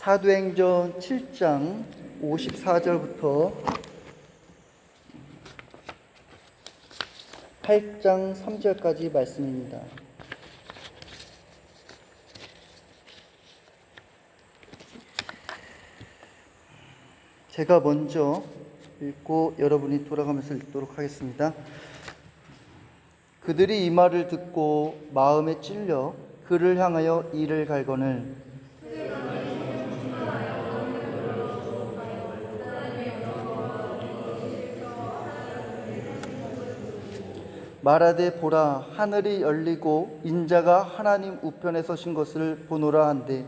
사도행전 7장 54절부터 8장 3절까지 말씀입니다. 제가 먼저 읽고 여러분이 돌아가면서 읽도록 하겠습니다. 그들이 이 말을 듣고 마음에 찔려 그를 향하여 이를 갈거늘 말하되 보라, 하늘이 열리고 인자가 하나님 우편에 서신 것을 보노라 한데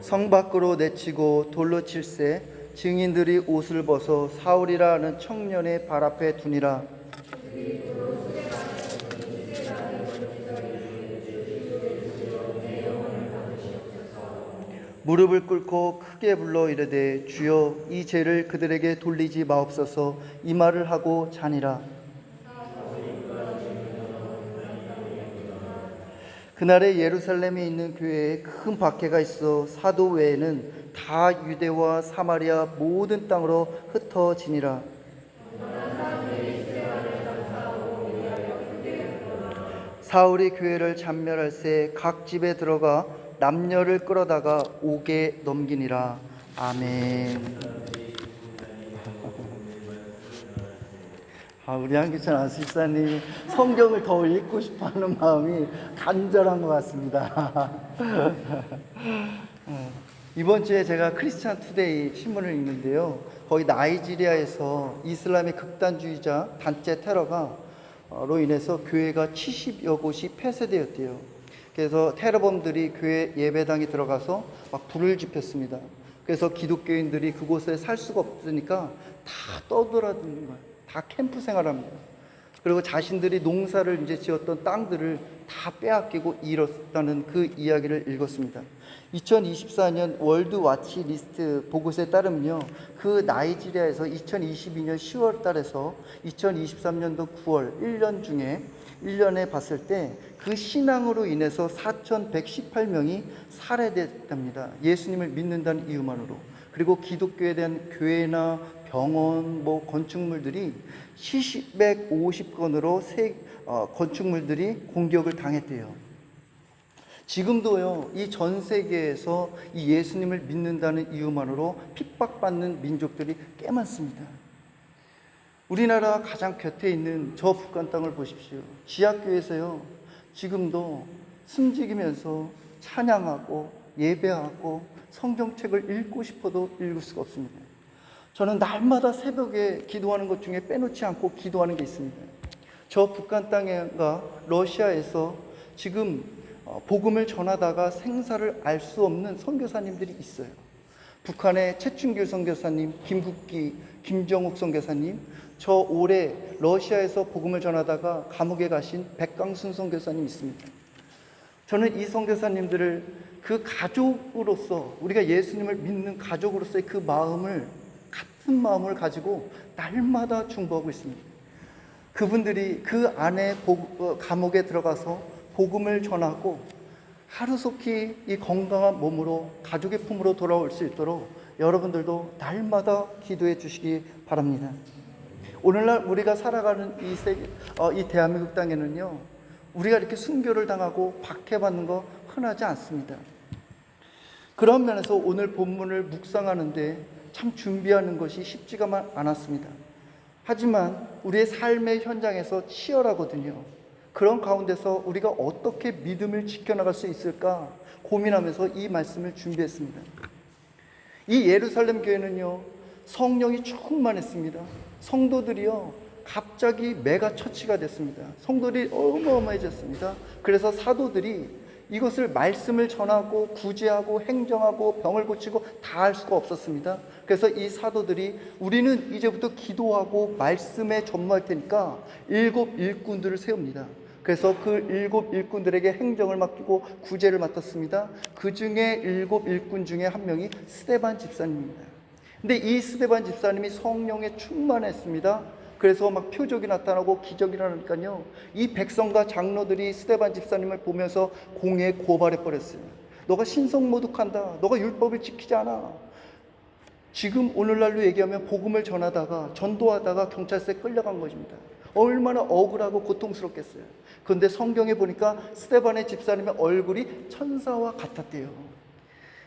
성 밖으로 내치고 돌로 칠세 증인들이 옷을 벗어 사울이라 하는 청년의 발 앞에 두니라. 무릎을 꿇고 크게 불러 이르되 주여 이 죄를 그들에게 돌리지 마옵소서. 이 말을 하고 자니라. 그날에 예루살렘에 있는 교회에 큰 박해가 있어 사도 외에는 다 유대와 사마리아 모든 땅으로 흩어지니라. 사울이 교회를 잔멸할새 각 집에 들어가 남녀를 끌어다가 옥에 넘기니라. 아멘. 우리 한기찬 안수집사님 성경을 더 읽고 싶어하는 마음이 간절한 것 같습니다. 이번 주에 제가 크리스찬 투데이 신문을 읽는데요, 거기 나이지리아에서 이슬람의 극단주의자 단체 테러가 로 인해서 교회가 70여 곳이 폐쇄되었대요. 그래서 테러범들이 교회 예배당에 들어가서 막 불을 지폈습니다. 그래서 기독교인들이 그곳에 살 수가 없으니까 다 떠돌아다니는 거예요. 다 캠프 생활합니다. 그리고 자신들이 농사를 이제 지었던 땅들을 다 빼앗기고 잃었다는 그 이야기를 읽었습니다. 2024년 월드 와치 리스트 보고서에 따르면요, 그 나이지리아에서 2022년 10월 달에서 2023년도 9월 1년 중에 1년에 봤을 때 그 신앙으로 인해서 4,118명이 살해됐답니다. 예수님을 믿는다는 이유만으로. 그리고 기독교에 대한 교회나 병원, 건축물들이 750건으로 건축물들이 공격을 당했대요. 지금도요, 이 전 세계에서 이 예수님을 믿는다는 이유만으로 핍박받는 민족들이 꽤 많습니다. 우리나라 가장 곁에 있는 저 북한 땅을 보십시오. 지하교에서요, 지금도 숨지기면서 찬양하고 예배하고 성경책을 읽고 싶어도 읽을 수가 없습니다. 저는 날마다 새벽에 기도하는 것 중에 빼놓지 않고 기도하는 게 있습니다. 저 북한 땅과 러시아에서 지금 복음을 전하다가 생사를 알 수 없는 선교사님들이 있어요. 북한의 최춘규 선교사님, 김국기, 김정욱 선교사님, 저 올해 러시아에서 복음을 전하다가 감옥에 가신 백강순 선교사님 있습니다. 저는 이 선교사님들을 그 가족으로서, 우리가 예수님을 믿는 가족으로서의 그 마음을, 같은 마음을 가지고 날마다 중보하고 있습니다. 그분들이 그 안에 감옥에 들어가서 복음을 전하고 하루속히 이 건강한 몸으로 가족의 품으로 돌아올 수 있도록 여러분들도 날마다 기도해 주시기 바랍니다. 오늘날 우리가 살아가는 이 대한민국 땅에는요, 우리가 이렇게 순교를 당하고 박해받는 거 흔하지 않습니다. 그런 면에서 오늘 본문을 묵상하는데 참 준비하는 것이 쉽지가 않았습니다. 하지만 우리의 삶의 현장에서 치열하거든요. 그런 가운데서 우리가 어떻게 믿음을 지켜나갈 수 있을까 고민하면서 이 말씀을 준비했습니다. 이 예루살렘 교회는요, 성령이 충만했습니다. 성도들이요, 갑자기 메가 처치가 됐습니다. 성도들이 어마어마해졌습니다. 그래서 사도들이 이것을 말씀을 전하고 구제하고 행정하고 병을 고치고 다 할 수가 없었습니다. 그래서 이 사도들이 우리는 이제부터 기도하고 말씀에 전무할 테니까 7 일꾼들을 세웁니다. 그래서 그 7 일꾼들에게 행정을 맡기고 구제를 맡았습니다. 그 중에 7 일꾼 중에 한 명이 스데반 집사님입니다. 근데 이 스데반 집사님이 성령에 충만했습니다. 그래서 막 표적이 나타나고 기적이 나니까요, 이 백성과 장로들이 스데반 집사님을 보면서 공에 고발해 버렸어요. 너가 신성모독한다. 너가 율법을 지키지 않아. 지금 오늘날로 얘기하면 복음을 전하다가 전도하다가 경찰서에 끌려간 것입니다. 얼마나 억울하고 고통스럽겠어요. 그런데 성경에 보니까 스데반의 집사님의 얼굴이 천사와 같았대요.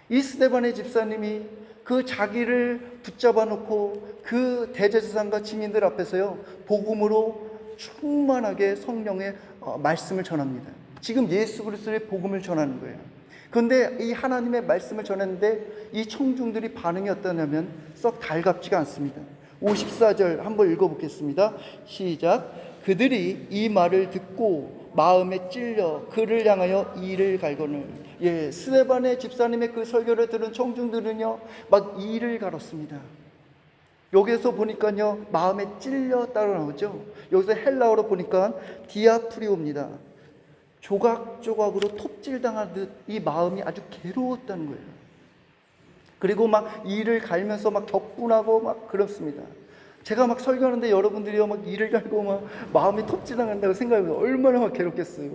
이 스데반의 집사님이 그 자기를 붙잡아 놓고 그 대제사장과 증인들 앞에서요, 복음으로 충만하게 성령의 말씀을 전합니다. 지금 예수 그리스도의 복음을 전하는 거예요. 그런데 이 하나님의 말씀을 전했는데 이 청중들이 반응이 어떠냐면 썩 달갑지가 않습니다. 54절 한번 읽어보겠습니다. 시작. 그들이 이 말을 듣고 마음에 찔려 그를 향하여 이를 갈거늘. 스데반의 집사님의 그 설교를 들은 청중들은요, 막 이를 갈았습니다. 여기서 보니까요, 마음에 찔려 따라 나오죠. 여기서 헬라어로 보니까 디아프리오입니다. 조각조각으로 톱질 당하듯 이 마음이 아주 괴로웠다는 거예요. 그리고 막 이를 갈면서 막 격분하고 막 그렇습니다. 제가 막 설교하는데 여러분들이요, 막 이를 갈고 막 마음이 톱질 당한다고 생각하면 얼마나 막 괴롭겠어요.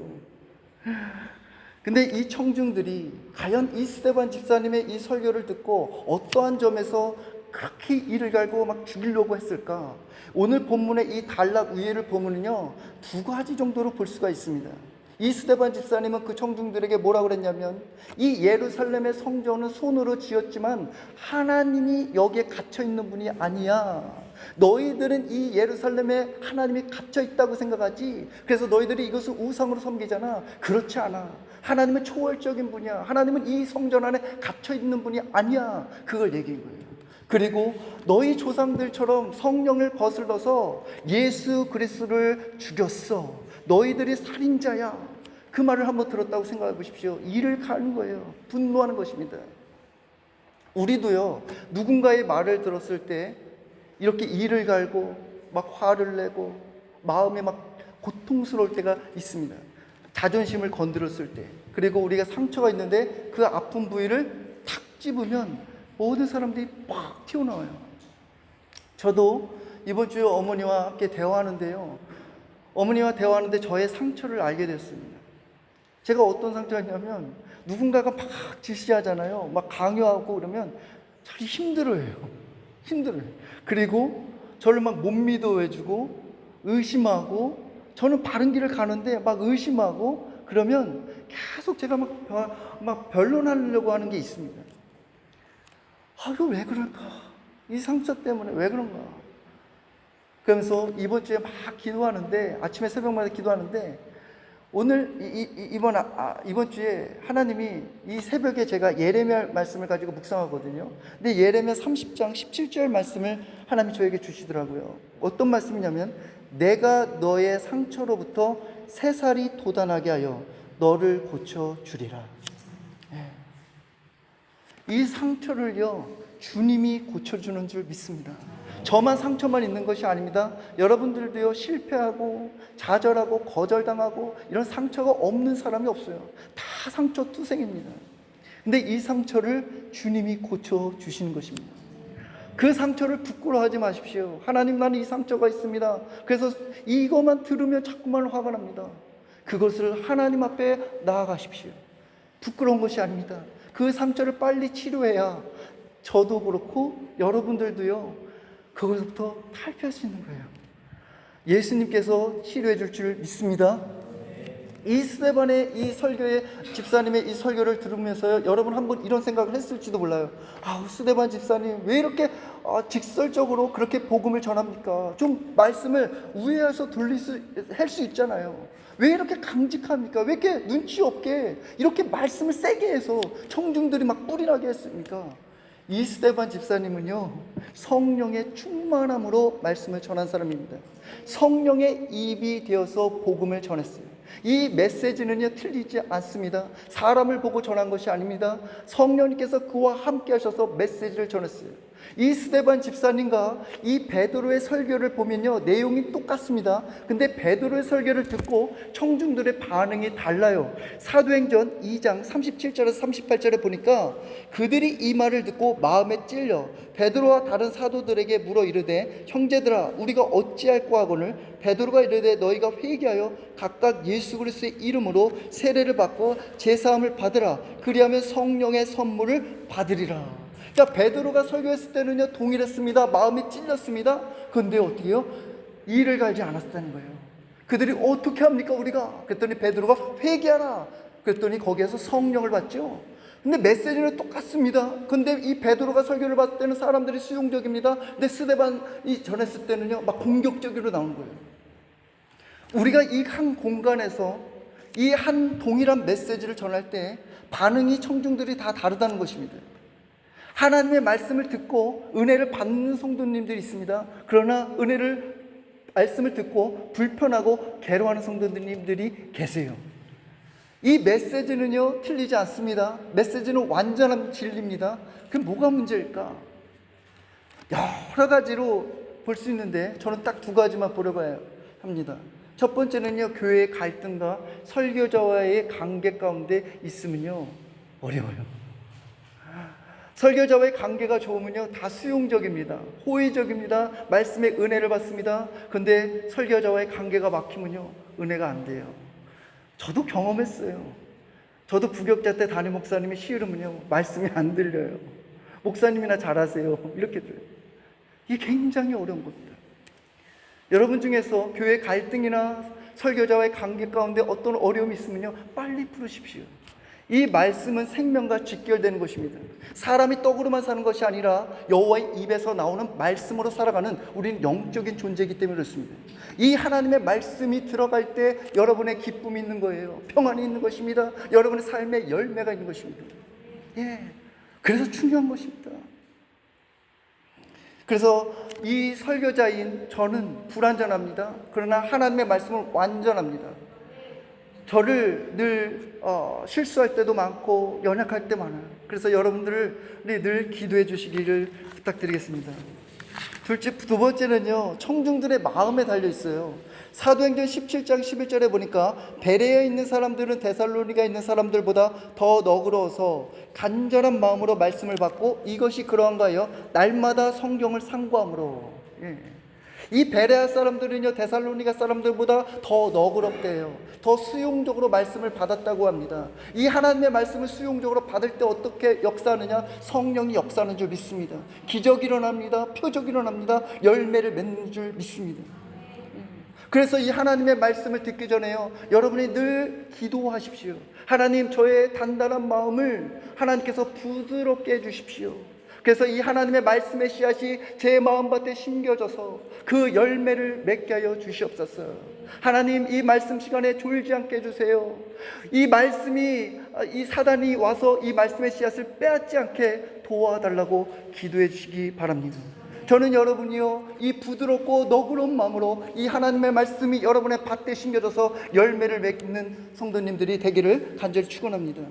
근데 이 청중들이 과연 이 스데반 집사님의 이 설교를 듣고 어떠한 점에서 그렇게 이를 갈고 막 죽이려고 했을까? 오늘 본문의 이 단락 위에를 보면요, 두 가지 정도로 볼 수가 있습니다. 이 스데반 집사님은 그 청중들에게 뭐라고 그랬냐면, 이 예루살렘의 성전은 손으로 지었지만 하나님이 여기에 갇혀 있는 분이 아니야. 너희들은 이 예루살렘에 하나님이 갇혀 있다고 생각하지. 그래서 너희들이 이것을 우상으로 섬기잖아. 그렇지 않아. 하나님은 초월적인 분이야. 하나님은 이 성전 안에 갇혀 있는 분이 아니야. 그걸 얘기한 거예요. 그리고 너희 조상들처럼 성령을 거슬러서 예수 그리스도를 죽였어. 너희들이 살인자야. 그 말을 한번 들었다고 생각해 보십시오. 이를 가는 거예요. 분노하는 것입니다. 우리도요, 누군가의 말을 들었을 때 이렇게 이를 갈고 막 화를 내고 마음이 막 고통스러울 때가 있습니다. 자존심을 건드렸을 때, 그리고 우리가 상처가 있는데 그 아픈 부위를 탁 찝으면 모든 사람들이 팍 튀어나와요. 저도 이번 주에 어머니와 함께 대화하는데요, 어머니와 대화하는데 저의 상처를 알게 됐습니다. 제가 어떤 상처였냐면, 누군가가 막 지시하잖아요. 막 강요하고 그러면 참 힘들어요. 그리고 저를 막 못 믿어해주고 의심하고, 저는 바른 길을 가는데 막 의심하고 그러면 계속 제가 막 변론하려고 하는 게 있습니다. 이거 왜 그럴까? 이 상처 때문에 왜 그런가? 그러면서 이번 주에 막 기도하는데, 아침에 새벽마다 기도하는데, 오늘 이번 주에 하나님이 이 새벽에 제가 예레미야 말씀을 가지고 묵상하거든요. 근데 예레미야 30장 17절 말씀을 하나님이 저에게 주시더라고요. 어떤 말씀이냐면, 내가 너의 상처로부터 새살이 돋아나게 하여 너를 고쳐주리라. 이 상처를요, 주님이 고쳐주는 줄 믿습니다. 저만 상처만 있는 것이 아닙니다. 여러분들도요, 실패하고 좌절하고 거절당하고 이런 상처가 없는 사람이 없어요. 다 상처 투생입니다. 근데 이 상처를 주님이 고쳐주시는 것입니다. 그 상처를 부끄러워하지 마십시오. 하나님, 나는 이 상처가 있습니다. 그래서 이것만 들으면 자꾸만 화가 납니다. 그것을 하나님 앞에 나아가십시오. 부끄러운 것이 아닙니다. 그 상처를 빨리 치료해야 저도 그렇고 여러분들도요, 그것부터 탈피할 수 있는 거예요. 예수님께서 치료해 줄 줄 믿습니다. 이 스데반의 이 설교의 집사님의 이 설교를 들으면서요, 여러분 한번 이런 생각을 했을지도 몰라요. 스데반 집사님 왜 이렇게 직설적으로 그렇게 복음을 전합니까? 좀 말씀을 우회해서 할 수 있잖아요. 왜 이렇게 강직합니까? 왜 이렇게 눈치 없게 이렇게 말씀을 세게 해서 청중들이 막 뿔이나게 했습니까? 이 스데반 집사님은요, 성령의 충만함으로 말씀을 전한 사람입니다. 성령의 입이 되어서 복음을 전했어요. 이 메시지는요, 틀리지 않습니다. 사람을 보고 전한 것이 아닙니다. 성령님께서 그와 함께 하셔서 메시지를 전했어요. 이 스데반 집사님과 이 베드로의 설교를 보면요, 내용이 똑같습니다. 근데 베드로의 설교를 듣고 청중들의 반응이 달라요. 사도행전 2장 37절에서 38절에 보니까 그들이 이 말을 듣고 마음에 찔려 베드로와 다른 사도들에게 물어 이르되, 형제들아 우리가 어찌할꼬 하거늘 베드로가 이르되, 너희가 회개하여 각각 예수 그리스도의 이름으로 세례를 받고 제사함을 받으라. 그리하면 성령의 선물을 받으리라. 그러니까 베드로가 설교했을 때는요, 동일했습니다. 마음이 찔렸습니다. 근데 어떻게요? 이를 갈지 않았다는 거예요. 그들이 어떻게 합니까 우리가? 그랬더니 베드로가 회개하라. 그랬더니 거기에서 성령을 받죠. 근데 메시지는 똑같습니다. 근데 이 베드로가 설교를 받을 때는 사람들이 수용적입니다. 근데 스데반이 전했을 때는요, 막 공격적으로 나온 거예요. 우리가 이 한 공간에서 이 한 동일한 메시지를 전할 때 반응이 청중들이 다 다르다는 것입니다. 하나님의 말씀을 듣고 은혜를 받는 성도님들이 있습니다. 그러나 말씀을 듣고 불편하고 괴로워하는 성도님들이 계세요. 이 메시지는요, 틀리지 않습니다. 메시지는 완전한 진리입니다. 그럼 뭐가 문제일까? 여러 가지로 볼 수 있는데 저는 딱 두 가지만 보려고 합니다. 첫 번째는요, 교회의 갈등과 설교자와의 관계 가운데 있으면요, 어려워요. 설교자와의 관계가 좋으면요, 다 수용적입니다. 호의적입니다. 말씀의 은혜를 받습니다. 근데 설교자와의 관계가 막히면요, 은혜가 안 돼요. 저도 경험했어요. 저도 부격자 때 담임 목사님이 시으르면요, 말씀이 안 들려요. 목사님이나 잘하세요. 이렇게 들어요. 이게 굉장히 어려운 겁니다. 여러분 중에서 교회 갈등이나 설교자와의 관계 가운데 어떤 어려움이 있으면요, 빨리 풀으십시오. 이 말씀은 생명과 직결되는 것입니다. 사람이 떡으로만 사는 것이 아니라 여호와의 입에서 나오는 말씀으로 살아가는 우리는 영적인 존재이기 때문에 그렇습니다. 이 하나님의 말씀이 들어갈 때 여러분의 기쁨이 있는 거예요. 평안이 있는 것입니다. 여러분의 삶의 열매가 있는 것입니다. 그래서 중요한 것입니다. 그래서 이 설교자인 저는 불완전합니다. 그러나 하나님의 말씀은 완전합니다. 저를 늘 실수할 때도 많고 연약할 때 많아요. 그래서 여러분들이 늘 기도해 주시기를 부탁드리겠습니다. 두 번째는요, 청중들의 마음에 달려 있어요. 사도행전 17장 11절에 보니까 베레아에 있는 사람들은 데살로니가에 있는 사람들보다 더 너그러워서 간절한 마음으로 말씀을 받고 이것이 그러한가 하여 날마다 성경을 상고함으로. 이 베레아 사람들은요, 데살로니가 사람들보다 더 너그럽대요. 더 수용적으로 말씀을 받았다고 합니다. 이 하나님의 말씀을 수용적으로 받을 때 어떻게 역사하느냐? 성령이 역사하는 줄 믿습니다. 기적이 일어납니다. 표적이 일어납니다. 열매를 맺는 줄 믿습니다. 그래서 이 하나님의 말씀을 듣기 전에요, 여러분이 늘 기도하십시오. 하나님, 저의 단단한 마음을 하나님께서 부드럽게 해주십시오. 그래서 이 하나님의 말씀의 씨앗이 제 마음밭에 심겨져서 그 열매를 맺게 하여 주시옵소서. 하나님, 이 말씀 시간에 졸지 않게 해주세요. 이 말씀이, 이 사단이 와서 이 말씀의 씨앗을 빼앗지 않게 도와달라고 기도해 주시기 바랍니다. 저는 여러분이요, 이 부드럽고 너그러운 마음으로 이 하나님의 말씀이 여러분의 밭에 심겨져서 열매를 맺는 성도님들이 되기를 간절히 축원합니다.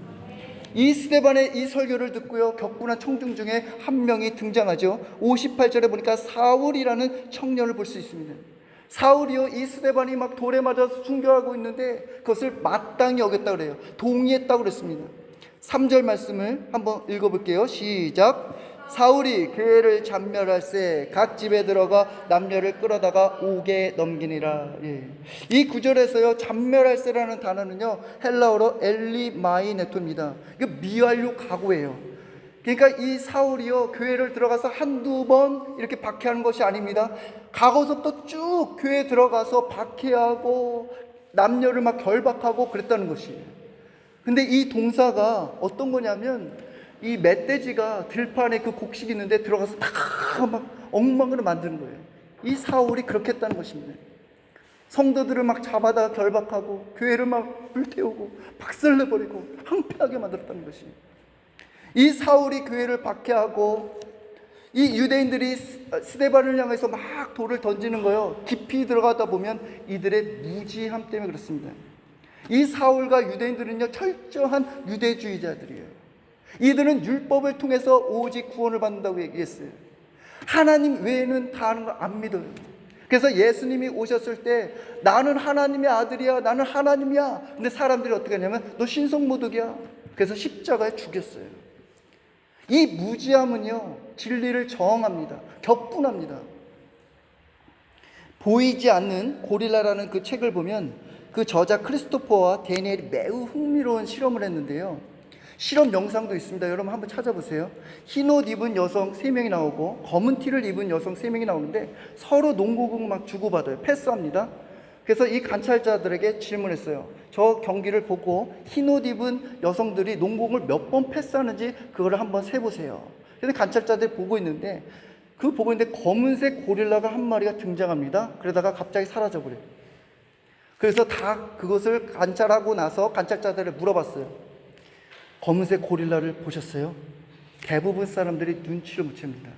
이 스데반의 이 설교를 듣고요, 격분한 청중 중에 한 명이 등장하죠. 58절에 보니까 사울이라는 청년을 볼 수 있습니다. 사울이요, 이 스데반이 막 돌에 맞아서 순교하고 있는데 그것을 마땅히 여겼다고 그래요. 동의했다고 그랬습니다. 3절 말씀을 한번 읽어볼게요. 시작. 사울이 교회를 잔멸할세 각 집에 들어가 남녀를 끌어다가 옥에 넘기니라. 이 구절에서요, 잔멸할세라는 단어는요, 헬라어로 엘리마이네토입니다. 이거 미완료 가구예요. 그러니까 이 사울이요, 교회를 들어가서 한두 번 이렇게 박해하는 것이 아닙니다. 가고서부터 쭉 교회에 들어가서 박해하고 남녀를 막 결박하고 그랬다는 것이에요. 근데 이 동사가 어떤 거냐면, 이 멧돼지가 들판에 그 곡식이 있는데 들어가서 막 엉망으로 만드는 거예요. 이 사울이 그렇게 했다는 것입니다. 성도들을 막 잡아다 결박하고 교회를 막 불태우고 박살내버리고 황폐하게 만들었다는 것입니다. 이 사울이 교회를 박해하고 이 유대인들이 스데반을 향해서 막 돌을 던지는 거예요. 깊이 들어가다 보면 이들의 무지함 때문에 그렇습니다. 이 사울과 유대인들은요, 철저한 유대주의자들이에요. 이들은 율법을 통해서 오직 구원을 받는다고 얘기했어요. 하나님 외에는 다른 걸 안 믿어요. 그래서 예수님이 오셨을 때 나는 하나님의 아들이야, 나는 하나님이야. 근데 사람들이 어떻게 하냐면 너 신성모독이야. 그래서 십자가에 죽였어요. 이 무지함은요, 진리를 저항합니다. 격분합니다. 보이지 않는 고릴라라는 그 책을 보면 그 저자 크리스토퍼와 데니엘이 매우 흥미로운 실험을 했는데요. 실험 영상도 있습니다. 여러분 한번 찾아보세요. 흰옷 입은 여성 3명이 나오고 검은 티를 입은 여성 3명이 나오는데 서로 농구공 막 주고받아요. 패스합니다. 그래서 이 관찰자들에게 질문했어요. 저 경기를 보고 흰옷 입은 여성들이 농구공을 몇 번 패스하는지 그거를 한번 세보세요. 그래서 관찰자들이 보고 있는데 검은색 고릴라가 한 마리가 등장합니다. 그러다가 갑자기 사라져버려요. 그래서 다 그것을 관찰하고 나서 관찰자들을 물어봤어요. 검은색 고릴라를 보셨어요? 대부분 사람들이 눈치를 못 챕니다.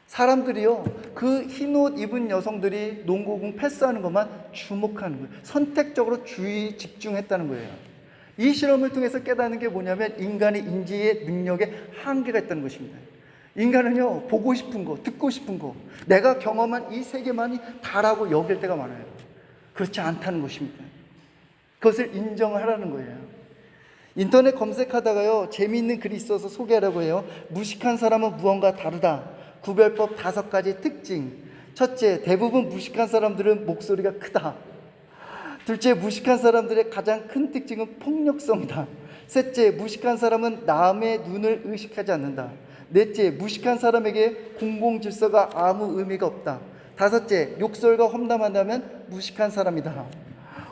사람들이요, 그 흰옷 입은 여성들이 농구공 패스하는 것만 주목하는 거예요. 선택적으로 주의 집중했다는 거예요. 이 실험을 통해서 깨닫는 게 뭐냐면 인간의 인지의 능력에 한계가 있다는 것입니다. 인간은요, 보고 싶은 거, 듣고 싶은 거, 내가 경험한 이 세계만이 다라고 여길 때가 많아요. 그렇지 않다는 것입니다. 그것을 인정하라는 거예요. 인터넷 검색하다가요, 재미있는 글이 있어서 소개하려고 해요. 무식한 사람은 무언가 다르다. 구별법 5가지 특징. 첫째, 대부분 무식한 사람들은 목소리가 크다. 둘째, 무식한 사람들의 가장 큰 특징은 폭력성이다. 셋째, 무식한 사람은 남의 눈을 의식하지 않는다. 넷째, 무식한 사람에게 공공질서가 아무 의미가 없다. 다섯째, 욕설과 험담한다면 무식한 사람이다.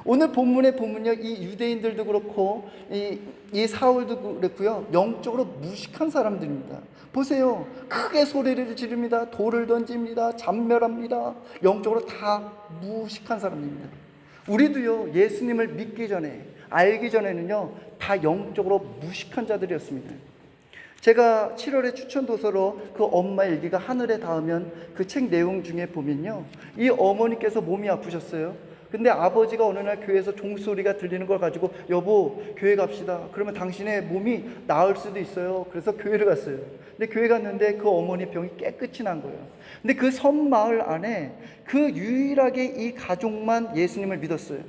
오늘 본문의 보면요, 이 유대인들도 그렇고 이 사울도 그렇고요, 영적으로 무식한 사람들입니다. 보세요, 크게 소리를 지릅니다. 돌을 던집니다. 잔멸합니다. 영적으로 다 무식한 사람입니다. 우리도요, 예수님을 믿기 전에, 알기 전에는요, 다 영적으로 무식한 자들이었습니다. 제가 7월에 추천 도서로 그 엄마 일기가 하늘에 닿으면 그 책 내용 중에 보면요, 이 어머니께서 몸이 아프셨어요. 근데 아버지가 어느 날 교회에서 종소리가 들리는 걸 가지고 여보 교회 갑시다. 그러면 당신의 몸이 나을 수도 있어요. 그래서 교회를 갔어요. 근데 교회 갔는데 그 어머니 병이 깨끗이 난 거예요. 근데 그 섬 마을 안에 그 유일하게 이 가족만 예수님을 믿었어요.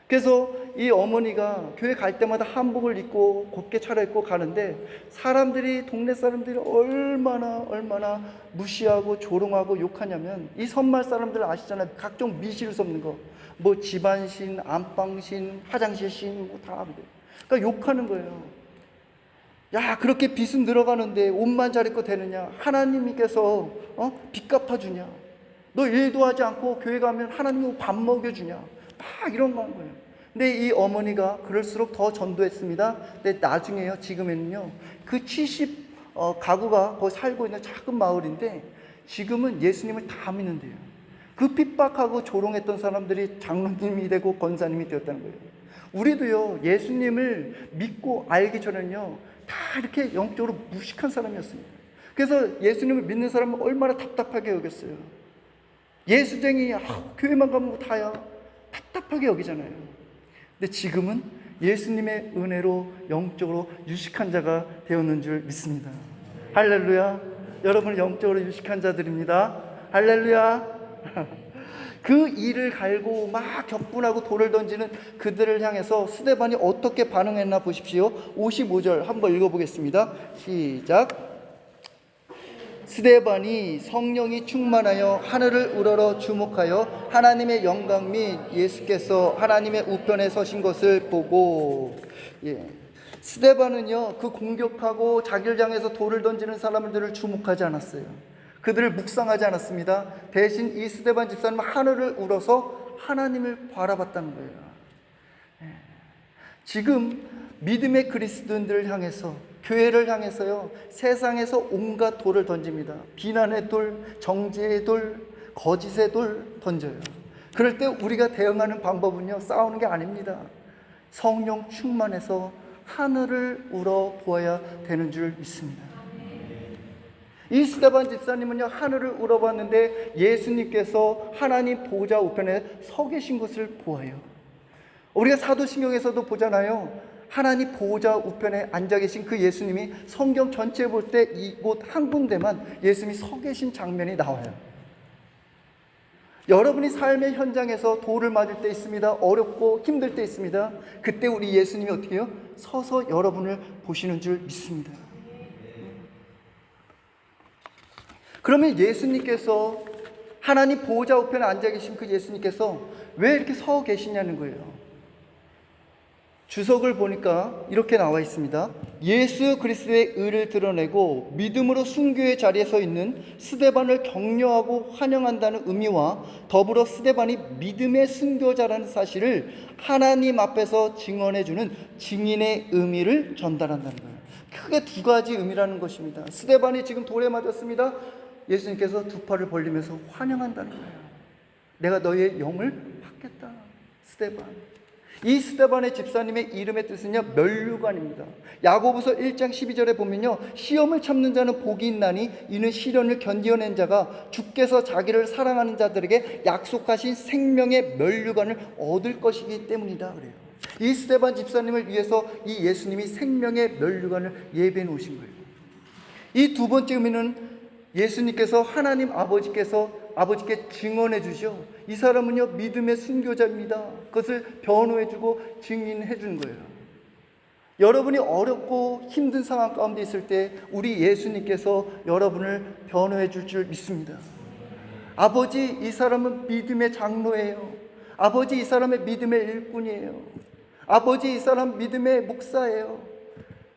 그래서 이 어머니가 교회 갈 때마다 한복을 입고 곱게 차려입고 가는데 사람들이, 동네 사람들이 얼마나 무시하고 조롱하고 욕하냐면, 이 섬마을 사람들 아시잖아요. 각종 미실 섭는 거, 뭐 집안신, 안방신, 화장실신 뭐 다 합니다. 그러니까 욕하는 거예요. 야, 그렇게 빚은 늘어가는데 옷만 잘 입고 되느냐? 하나님께서 빚 갚아주냐? 너 일도 하지 않고 교회 가면 하나님이 밥 먹여주냐? 막 이런 거 한 거예요. 근데 이 어머니가 그럴수록 더 전도했습니다. 근데 나중에요, 지금에는요, 그 가구가 거기 살고 있는 작은 마을인데 지금은 예수님을 다 믿는데요. 그 핍박하고 조롱했던 사람들이 장로님이 되고 권사님이 되었다는 거예요. 우리도요, 예수님을 믿고 알기 전에는요, 다 이렇게 영적으로 무식한 사람이었습니다. 그래서 예수님을 믿는 사람은 얼마나 답답하게 여겼어요. 예수쟁이, 교회만 가면 뭐 다야. 답답하게 여기잖아요. 근데 지금은 예수님의 은혜로 영적으로 유식한 자가 되었는 줄 믿습니다. 할렐루야. 여러분 영적으로 유식한 자들입니다. 할렐루야. 그 이를 갈고 막 격분하고 돌을 던지는 그들을 향해서 스데반이 어떻게 반응했나 보십시오. 55절 한번 읽어보겠습니다. 시작. 스데반이 성령이 충만하여 하늘을 우러러 주목하여 하나님의 영광 및 예수께서 하나님의 우편에 서신 것을 보고, 스데반은요, 그 공격하고 자기를 향해서 돌을 던지는 사람들을 주목하지 않았어요. 그들을 묵상하지 않았습니다. 대신 이 스데반 집사님은 하늘을 우러서 하나님을 바라봤다는 거예요. 지금 믿음의 그리스도인들을 향해서, 교회를 향해서요, 세상에서 온갖 돌을 던집니다. 비난의 돌, 정죄의 돌, 거짓의 돌 던져요. 그럴 때 우리가 대응하는 방법은요, 싸우는 게 아닙니다. 성령 충만해서 하늘을 우러 보아야 되는 줄 믿습니다. 이 스데반 집사님은요, 하늘을 우러봤는데 예수님께서 하나님 보좌 우편에 서 계신 것을 보아요. 우리가 사도신경에서도 보잖아요. 하나님 보호자 우편에 앉아 계신 그 예수님이 성경 전체에 볼 때 이곳 한 군데만 예수님이 서 계신 장면이 나와요. 여러분이 삶의 현장에서 돌을 맞을 때 있습니다. 어렵고 힘들 때 있습니다. 그때 우리 예수님이 어떻게 해요? 서서 여러분을 보시는 줄 믿습니다. 그러면 예수님께서, 하나님 보호자 우편에 앉아 계신 그 예수님께서 왜 이렇게 서 계시냐는 거예요. 주석을 보니까 이렇게 나와 있습니다. 예수 그리스도의 의를 드러내고 믿음으로 순교의 자리에 서 있는 스데반을 격려하고 환영한다는 의미와 더불어 스데반이 믿음의 순교자라는 사실을 하나님 앞에서 증언해주는 증인의 의미를 전달한다는 거예요. 크게 두 가지 의미라는 것입니다. 스데반이 지금 돌에 맞았습니다. 예수님께서 두 팔을 벌리면서 환영한다는 거예요. 내가 너의 영을 받겠다. 스데반. 이 스데반의 집사님의 이름의 뜻은요, 면류관입니다. 야고보서 1장 12절에 보면요, 시험을 참는 자는 복이 있나니 이는 시련을 견디어낸 자가 주께서 자기를 사랑하는 자들에게 약속하신 생명의 면류관을 얻을 것이기 때문이다 그래요. 이 스데반 집사님을 위해서 이 예수님이 생명의 면류관을 예배해 놓으신 거예요. 이 두 번째 의미는 예수님께서, 하나님 아버지께 증언해 주죠. 이 사람은요, 믿음의 순교자입니다. 그것을 변호해 주고 증인해 주는 거예요. 여러분이 어렵고 힘든 상황 가운데 있을 때 우리 예수님께서 여러분을 변호해 줄 줄 믿습니다. 아버지, 이 사람은 믿음의 장로예요. 아버지, 이 사람의 믿음의 일꾼이에요. 아버지, 이 사람 믿음의 목사예요.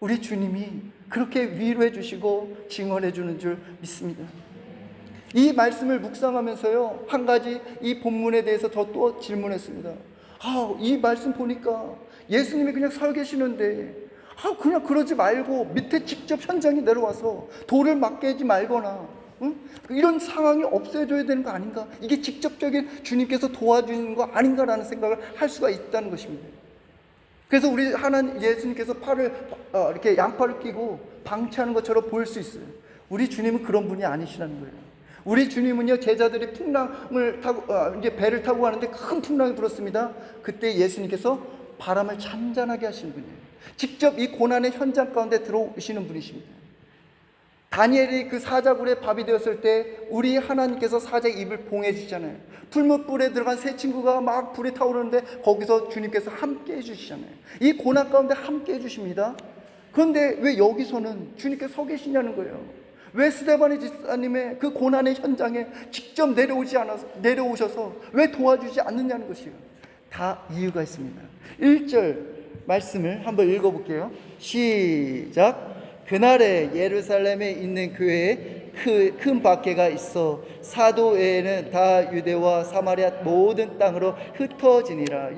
우리 주님이 그렇게 위로해 주시고 증언해 주는 줄 믿습니다. 이 말씀을 묵상하면서요, 한 가지 이 본문에 대해서 저 또 질문했습니다. 이 말씀 보니까 예수님이 그냥 서 계시는데 그냥 그러지 말고 밑에 직접 현장에 내려와서 돌을 맞게 하지 말거나 이런 상황이 없어져야 되는 거 아닌가? 이게 직접적인 주님께서 도와주는 거 아닌가라는 생각을 할 수가 있다는 것입니다. 그래서 우리 하나님 예수님께서 팔을 이렇게 양팔을 끼고 방치하는 것처럼 보일 수 있어요. 우리 주님은 그런 분이 아니시라는 거예요. 우리 주님은요, 제자들이 풍랑을 타고 이제 배를 타고 가는데 큰 풍랑이 불었습니다. 그때 예수님께서 바람을 잔잔하게 하시는 분이에요. 직접 이 고난의 현장 가운데 들어오시는 분이십니다. 다니엘이 그 사자굴에 밥이 되었을 때 우리 하나님께서 사자의 입을 봉해 주시잖아요. 풀무불에 들어간 새 친구가 막 불이 타오르는데 거기서 주님께서 함께 해주시잖아요. 이 고난 가운데 함께 해주십니다. 그런데 왜 여기서는 주님께서 서 계시냐는 거예요. 왜 스데반의 집사님의 그 고난의 현장에 직접 내려오셔서 왜 도와주지 않느냐는 것이에요. 다 이유가 있습니다. 1절 말씀을 한번 읽어볼게요. 시작. 그날에 예루살렘에 있는 교회에 큰 박해가 있어 사도 외에는 다 유대와 사마리아 모든 땅으로 흩어지니라.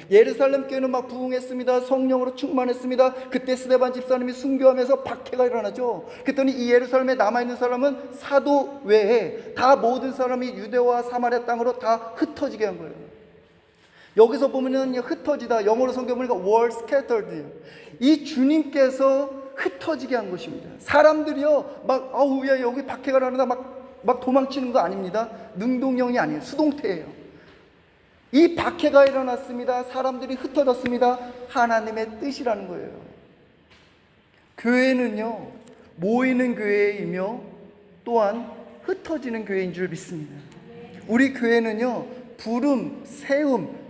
예루살렘 교회는 막 부흥했습니다. 성령으로 충만했습니다. 그때 스데반 집사님이 순교하면서 박해가 일어나죠. 그랬더니 이 예루살렘에 남아있는 사람은 사도 외에 다 모든 사람이 유대와 사마리아 땅으로 다 흩어지게 한 거예요. 여기서 보면은 흩어지다, 영어로 성경 보니까 were scattered. 이 주님께서 흩어지게 한 것입니다. 사람들이요, 막 야 여기 박해가 나는다 막 도망치는 거 아닙니다. 능동형이 아니에요. 수동태예요. 이 박해가 일어났습니다. 사람들이 흩어졌습니다. 하나님의 뜻이라는 거예요. 교회는요, 모이는 교회이며 또한 흩어지는 교회인 줄 믿습니다. 우리 교회는요, 부름, 세움,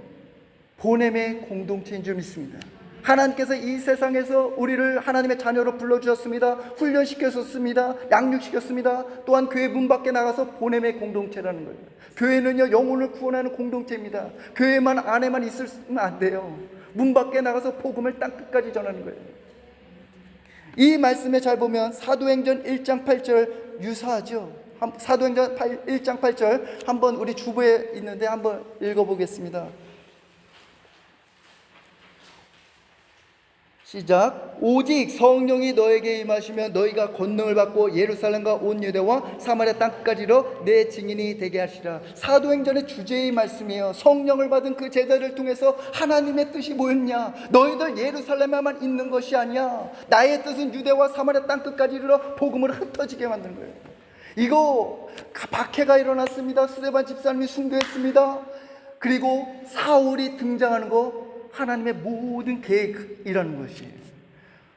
보냄의 공동체인 줄 믿습니다. 하나님께서 이 세상에서 우리를 하나님의 자녀로 불러주셨습니다. 훈련시켰습니다. 양육시켰습니다. 또한 교회 문 밖에 나가서 보냄의 공동체라는 거예요. 교회는요, 영혼을 구원하는 공동체입니다. 교회만 안에만 있으면 안 돼요. 문 밖에 나가서 복음을 땅끝까지 전하는 거예요. 이 말씀에 잘 보면 사도행전 1장 8절 유사하죠. 사도행전 1장 8절 한번 우리 주보에 있는데 한번 읽어보겠습니다. 시작. 오직 성령이 너에게 임하시면 너희가 권능을 받고 예루살렘과 온 유대와 사마리아 땅까지로 내 증인이 되게 하시라. 사도행전의 주제의 말씀이에요. 성령을 받은 그 제자를 통해서 하나님의 뜻이 뭐였냐? 너희들 예루살렘에만 있는 것이 아니야. 나의 뜻은 유대와 사마리아 땅끝까지 이르러 복음을 흩어지게 만든 거예요. 이거 박해가 일어났습니다. 스데반 집사님이 순교했습니다. 그리고 사울이 등장하는 거 하나님의 모든 계획이라는 것이에요.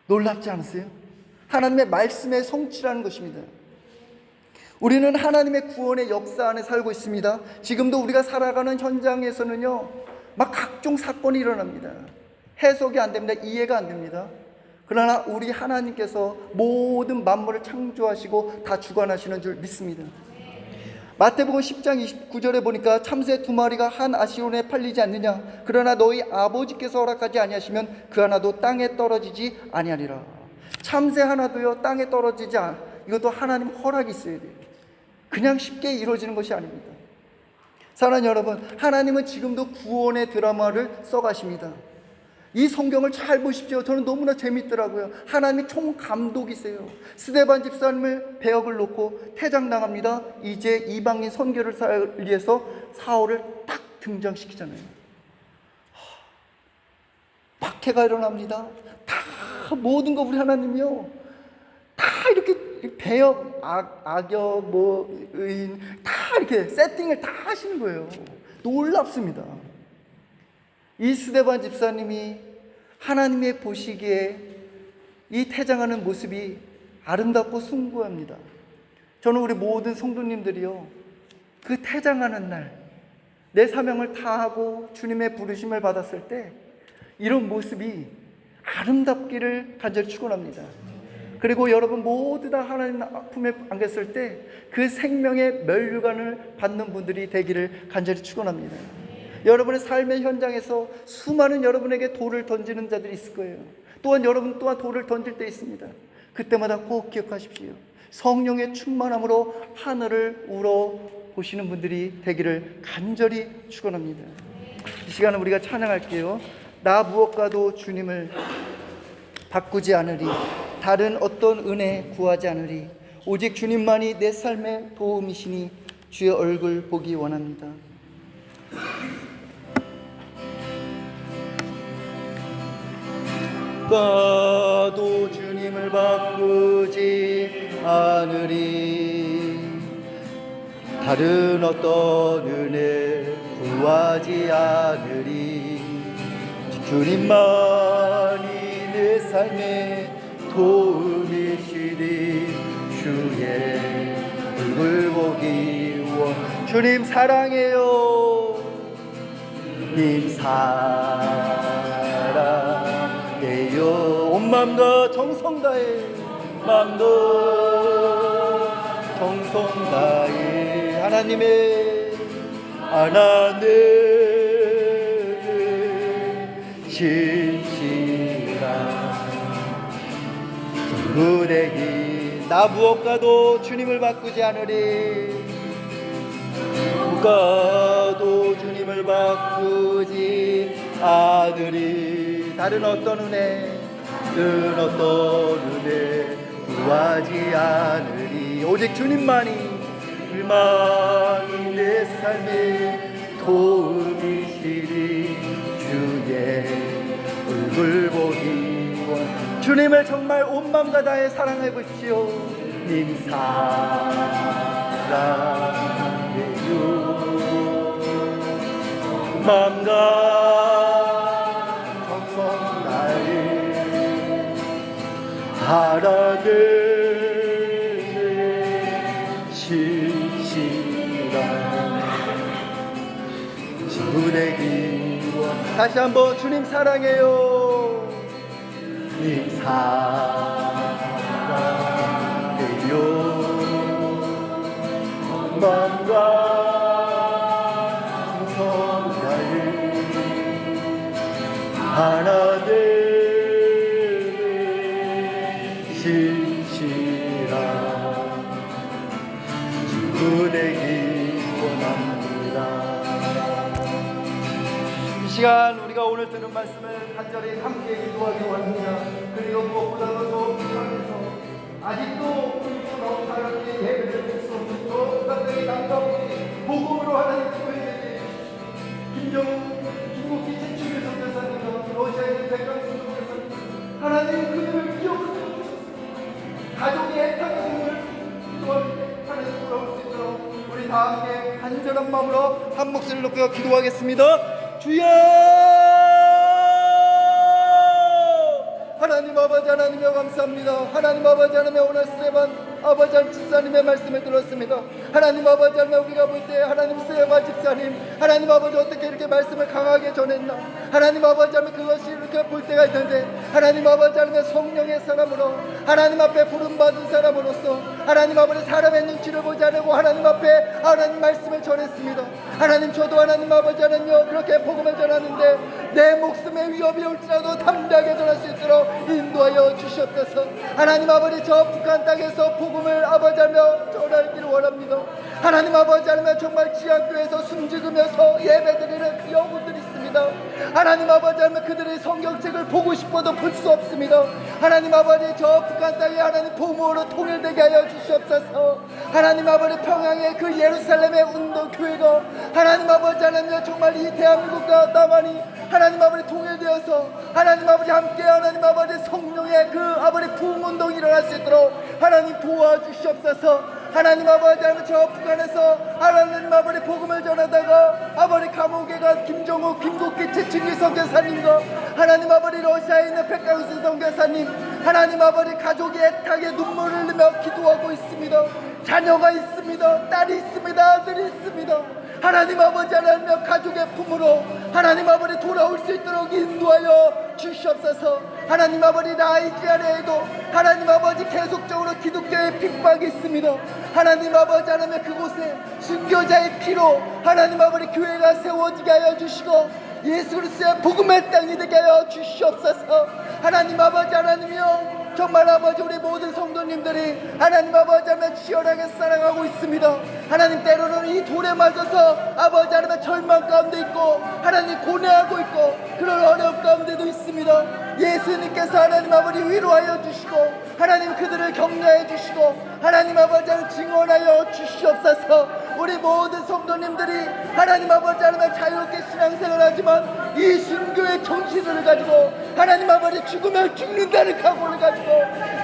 놀랍지 않으세요? 하나님의 말씀의 성취라는 것입니다. 우리는 하나님의 구원의 역사 안에 살고 있습니다. 지금도 우리가 살아가는 현장에서는요, 막 각종 사건이 일어납니다. 해석이 안 됩니다. 이해가 안 됩니다. 그러나 우리 하나님께서 모든 만물을 창조하시고 다 주관하시는 줄 믿습니다. 마태복음 10장 29절에 보니까 참새 2마리가 한 아시론에 팔리지 않느냐, 그러나 너희 아버지께서 허락하지 아니하시면 그 하나도 땅에 떨어지지 아니하리라. 참새 하나도요 땅에 떨어지지 이것도 하나님 허락이 있어야 돼요. 그냥 쉽게 이루어지는 것이 아닙니다. 사랑하는 여러분, 하나님은 지금도 구원의 드라마를 써가십니다. 이 성경을 잘 보십시오. 저는 너무나 재밌더라고요. 하나님이 총감독이세요. 스데반 집사님을 배역을 놓고 퇴장당합니다. 이제 이방인 선교를 위해서 사울을 딱 등장시키잖아요. 박해가 일어납니다. 다 모든 거 우리 하나님이요, 다 이렇게 배역, 악역, 의인 다 이렇게 세팅을 다 하시는 거예요. 놀랍습니다. 이 스데반 집사님이 하나님의 보시기에 이 퇴장하는 모습이 아름답고 숭고합니다. 저는 우리 모든 성도님들이요, 그 퇴장하는 날 내 사명을 다하고 주님의 부르심을 받았을 때 이런 모습이 아름답기를 간절히 축원합니다. 그리고 여러분 모두 다 하나님 품에 안겼을 때 그 생명의 면류관을 받는 분들이 되기를 간절히 축원합니다. 여러분의 삶의 현장에서 수많은 여러분에게 돌을 던지는 자들이 있을 거예요. 또한 여러분 또한 돌을 던질 때 있습니다. 그때마다 꼭 기억하십시오. 성령의 충만함으로 하늘을 우러 보시는 분들이 되기를 간절히 축원합니다. 이 시간은 우리가 찬양할게요. 나 무엇과도 주님을 바꾸지 않으리, 다른 어떤 은혜 구하지 않으리, 오직 주님만이 내 삶의 도움이시니 주의 얼굴 보기 원합니다. 가도 주님을 바꾸지 않으리, 다른 어떤 은혜 구하지 않으리, 주님만이 내 삶의 도움이시니 주의 얼굴 보기 원. 주님 사랑해요. 님 사랑해요. 온 마음과 정성 다해, 마음도 정성 다해 하나님의 신실한 은혜기. 나 무엇과도 주님을 바꾸지 않으리, 무엇과도 주님을 바꾸지 않으리, 다른 어떤 은혜 구하지 않으리, 오직 주님만이 내 삶의 도움이시리, 주의 얼굴 보기 원. 주님을 정말 온 마음과 다해 사랑해 보십시오. 님 사랑해요. 마음과 정성 다해 하나님 신실한 주의 기원. 다시 한번 주님 사랑해요. 님 사랑해요. 마음과 정성 다해 하나님 신실한 주 되기 원합니다. 이 시간 우리가 오늘 들은 말씀을 간절히 함께 기도하기 원합니다. 그리고 무엇보다도 저 세상에서 아직도 그리스도 사랑의 예배를 드릴 수 없는 저 사람들의 남자분이 복음으로 하나님 구해주시기, 김정은, 김국기 최충일 선교사님과 러시아의 백강순 선교사님, 하나님 그들을 기억을 해주셨습니다. 가족이 애타게 그들을 기도할 때 하나님 돌아올 수 있도록 우리 다 함께 간절한 마음으로 한 목소리를 높여 기도하겠습니다. 주여! 하나님 아버지 하나님여 감사합니다. 하나님 아버지 하나님여 오늘 스테반 아버지 하나님 집사님의 말씀을 들었습니다. 하나님 아버지 하나님 우리가 볼 때 하나님 스테반 집사님 하나님 아버지 어떻게 이렇게 말씀을 강하게 전했나. 하나님 아버지 하나님 그것이 이렇게 볼 때가 있는데 하나님 아버지 하나님 성령의 사람으로 하나님 앞에 부름받은 사람으로서 하나님 아버지 사람의 눈치를 보지 않고 하나님 앞에 하나님 말씀을 전했습니다. 하나님 저도 하나님 아버지 하나님여 그렇게 복음을 전하는데 내 목숨에 위협이 올지라도 담대하게 전할 수 있도록 인도하여 주시옵소서. 하나님 아버지 저 북한 땅에서 복음을 아버지 하며 전하기를 원합니다. 하나님 아버지 하나님 정말 지하교회에서 숨지으면서 예배드리는 그 영혼들이 있습니다. 하나님 아버지 하나님 그들의 성경책을 보고 싶어도 볼 수 없습니다. 하나님 아버지 저 북한 땅에 하나님 부모로 통일되게 하여 주시옵소서. 하나님 아버지 평양의 그 예루살렘의 운동교회가 하나님 아버지 하나님 정말 이 대한민국과 남한이 하나님 아버지 통일되어서 하나님 아버지 함께 하나님 아버지 성령의 그 아버지 부흥운동이 일어날 수 있도록 하나님 도와주시옵소서. 하나님 아버지 하나님 저 북한에서 하나님 아버지 복음을 전하다가 아버지 감옥에 간 김정우 김국기 최충기 선교사님과 하나님 아버지 러시아에 있는 백강순 선교사님 하나님 아버지 가족이 애타게 눈물을 흘리며 기도하고 있습니다. 자녀가 있습니다. 딸이 있습니다. 아들이 있습니다. 하나님 아버지 하나님 가족의 품으로 하나님 아버지 돌아올 수 있도록 인도하여 주시옵소서. 하나님 아버지 나이지리아에도 하나님 아버지 계속적으로 기독교의 핍박이 있습니다. 하나님 아버지 하나님 그곳에 순교자의 피로 하나님 아버지 교회가 세워지게 하여 주시고 예수 그리스도의 복음의 땅이 되게 하여 주시옵소서. 하나님 아버지 하나님이여 정말 아버지 우리 모든 성도님들이 하나님 아버지 하나님 치열하게 살아가고 있습니다. 하나님 때로는 이 돌에 맞아서 아버지 하나님 절망 가운데 있고 하나님 고뇌하고 있고 그런 어려움 가운데도 있습니다. 예수님께서 하나님 아버지 위로하여 주시고 하나님 그들을 격려해 주시고 하나님 아버지 하나님 증언하여 주시옵소서. 우리 모든 성도님들이 하나님 아버지 하나님 자유롭게 신앙생활 하지만 이 순교의 정신을 가지고 하나님 아버지 죽으면 죽는다는 각오를 가지고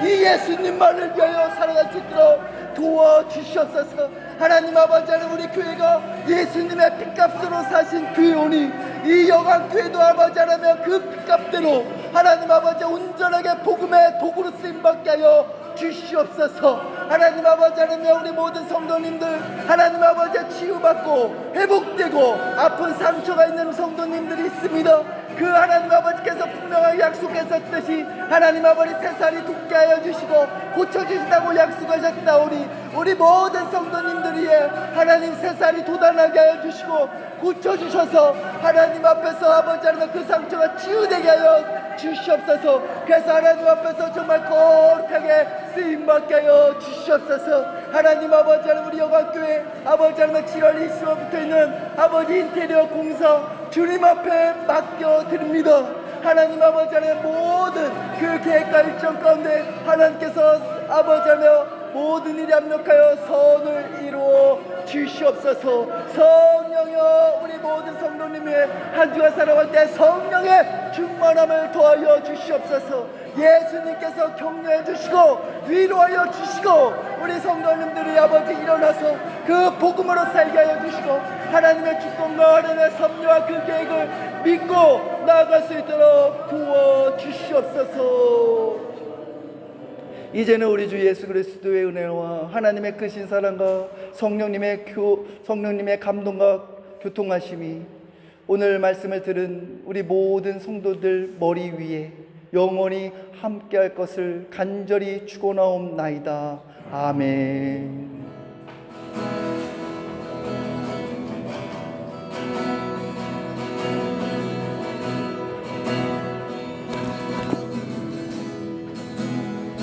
이 예수님만을 위하여 살아갈 수 있도록 도와주시옵소서. 하나님 아버지 하나님 우리 교회가 예수님의 핏값으로 사신 교회오니 이 여강교회도 아버지 하나님 그 핏값대로 하나님 아버지 온전하게 복음의 도구로 쓰임받게 하여 주시옵소서. 하나님 아버지 하나님 우리 모든 성도님들 하나님 아버지 치유받고 회복되고 아픈 상처가 있는 성도님들이 있습니다. 그 하나님 아버지께서 분명하게 약속하셨듯이 하나님 아버지 새살이 돋게 하여 주시고 고쳐주신다고 약속하셨다오니 우리 모든 성도님들이 하나님 새살이 돋아나게 하여 주시고 고쳐주셔서 하나님 앞에서 아버지 하나님 그 상처가 치유되게 하여 주시옵소서. 그래서 하나님 앞에서 정말 거룩하게 쓰임받게 하여 주시옵소서. 하나님 아버지 하나님 우리 여관교회 아버지 하나님 7월 20일부터 있는 아버지 인테리어 공사 주님 앞에 맡겨드립니다. 하나님 아버지 하나님 모든 그 계획과 일정 가운데 하나님께서 아버지 하나님 모든 일이 합력하여 선을 이루어 주시옵소서. 성령여 우리 모든 성도님의 한 주가 살아갈 때 성령의 충만함을 더하여 주시옵소서. 예수님께서 격려해 주시고 위로하여 주시고 우리 성도님들이 아버지 일어나서 그 복음으로 살게 하여 주시고 하나님의 주권과 하나님의 섭리와 그 계획을 믿고 나아갈 수 있도록 도와 주시옵소서. 이제는 우리 주 예수 그리스도의 은혜와 하나님의 크신 사랑과 성령님의 감동과 교통하심이 오늘 말씀을 들은 우리 모든 성도들 머리 위에 영원히 함께할 것을 간절히 축원하옵나이다. 아멘.